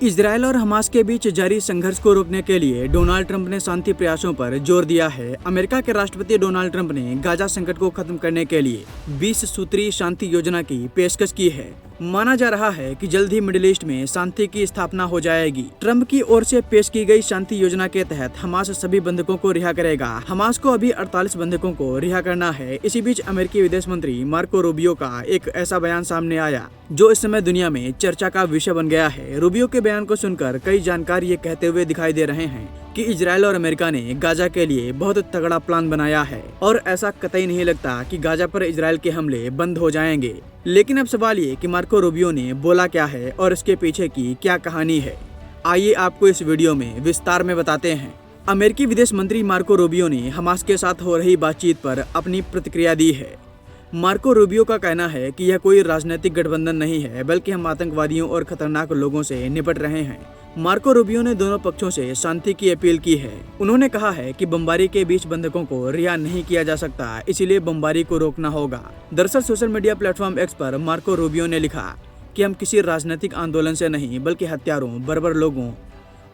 Israel और Hamas के बीच जारी संघर्ष को रोकने के लिए डोनाल्ड ट्रंप ने शांति प्रयासों पर जोर दिया है। अमेरिका के राष्ट्रपति डोनाल्ड ट्रंप ने गाजा संकट को खत्म करने के लिए 20 सूत्री शांति योजना की पेशकश की है। माना जा रहा है कि जल्द ही मिडिल ईस्ट में शांति की स्थापना हो जाएगी। ट्रंप की ओर से पेश की गई शांति योजना के तहत हमास सभी बंधकों को रिहा करेगा। हमास को अभी 48 बंधकों को रिहा करना है। इसी बीच अमेरिकी विदेश मंत्री मार्को रूबियो का एक ऐसा बयान सामने आया जो इस समय दुनिया में चर्चा का विषय बन गया है। रूबियो के बयान को सुनकर कई जानकार ये कहते हुए दिखाई दे रहे हैं कि इजरायल और अमेरिका ने गाजा के लिए बहुत तगड़ा प्लान बनाया है और ऐसा कतई नहीं लगता कि गाजा पर इजरायल के हमले बंद हो जाएंगे। लेकिन अब सवाल ये कि मार्को रूबियो ने बोला क्या है और इसके पीछे की क्या कहानी है, आइए आपको इस वीडियो में विस्तार में बताते हैं। अमेरिकी विदेश मंत्री मार्को रूबियो ने हमास के साथ हो रही बातचीत पर अपनी प्रतिक्रिया दी है। मार्को रूबियो का कहना है कि यह कोई राजनीतिक गठबंधन नहीं है, बल्कि हम आतंकवादियों और खतरनाक लोगों से निपट रहे हैं। मार्को रूबियो ने दोनों पक्षों से शांति की अपील की है। उन्होंने कहा है कि बमबारी के बीच बंधकों को रिहा नहीं किया जा सकता, इसीलिए बमबारी को रोकना होगा। दरअसल सोशल मीडिया प्लेटफॉर्म एक्स पर मार्को रूबियो ने लिखा कि हम किसी राजनीतिक आंदोलन से नहीं बल्कि हत्यारों, बर्बर लोगों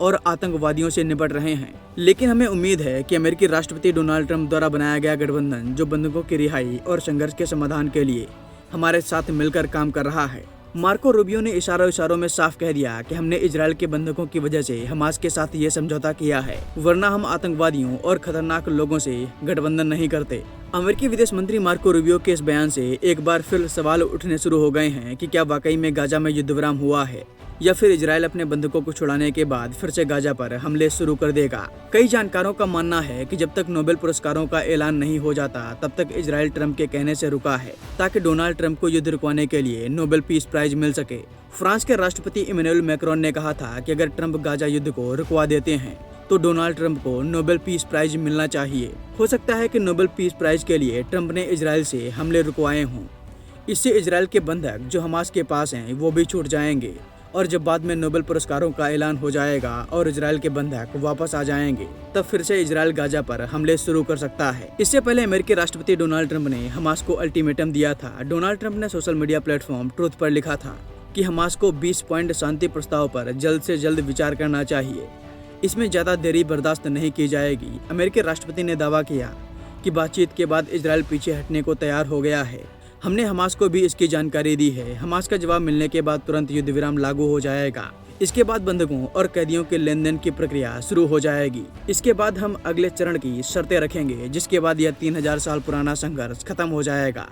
और आतंकवादियों से निपट रहे हैं। लेकिन हमें उम्मीद है कि अमेरिकी राष्ट्रपति डोनाल्ड ट्रंप द्वारा बनाया गया गठबंधन जो बंधकों की रिहाई और संघर्ष के समाधान के लिए हमारे साथ मिलकर काम कर रहा है। मार्को रूबियो ने इशारों में साफ कह दिया कि हमने इजरायल के बंधकों की वजह से हमास के साथ ये समझौता किया है, वरना हम आतंकवादियों और खतरनाक लोगों से गठबंधन नहीं करते। अमेरिकी विदेश मंत्री मार्को रूबियो के इस बयान से एक बार फिर सवाल उठने शुरू हो गए हैं कि क्या वाकई में गाजा में युद्ध विराम हुआ है या फिर इजरायल अपने बंधकों को छुड़ाने के बाद फिर से गाजा पर हमले शुरू कर देगा। कई जानकारों का मानना है कि जब तक नोबेल पुरस्कारों का ऐलान नहीं हो जाता तब तक इजरायल ट्रंप के कहने से रुका है ताकि डोनाल्ड ट्रंप को युद्ध रुकवाने के लिए नोबेल पीस प्राइज मिल सके। फ्रांस के राष्ट्रपति इमैनुअल मैक्रोन ने कहा था कि अगर ट्रंप गाजा युद्ध को रुकवा देते हैं तो डोनाल्ड ट्रंप को नोबेल पीस प्राइज मिलना चाहिए। हो सकता है कि नोबेल पीस प्राइज के लिए ट्रंप ने इजरायल से हमले रुकवाए हों। इससे इजरायल के बंधक जो हमास के पास हैं वो भी छूट जाएंगे और जब बाद में नोबेल पुरस्कारों का ऐलान हो जाएगा और इजरायल के बंधक वापस आ जाएंगे तब फिर से इजरायल गाजा पर हमले शुरू कर सकता है। इससे पहले अमेरिकी राष्ट्रपति डोनाल्ड ट्रंप ने हमास को अल्टीमेटम दिया था। डोनाल्ड ट्रंप ने सोशल मीडिया प्लेटफॉर्म ट्रूथ पर लिखा था कि हमास को 20 पॉइंट शांति प्रस्ताव पर जल्द से जल्द विचार करना चाहिए। इसमें ज्यादा देरी बर्दाश्त नहीं की जाएगी। अमेरिकी राष्ट्रपति ने दावा किया कि बातचीत के बाद इजरायल पीछे हटने को तैयार हो गया है। हमने हमास को भी इसकी जानकारी दी है। हमास का जवाब मिलने के बाद तुरंत युद्ध विराम लागू हो जाएगा। इसके बाद बंधकों और कैदियों के लेन देन की प्रक्रिया शुरू हो जाएगी। इसके बाद हम अगले चरण की शर्तें रखेंगे जिसके बाद यह 3000 साल पुराना संघर्ष खत्म हो जाएगा।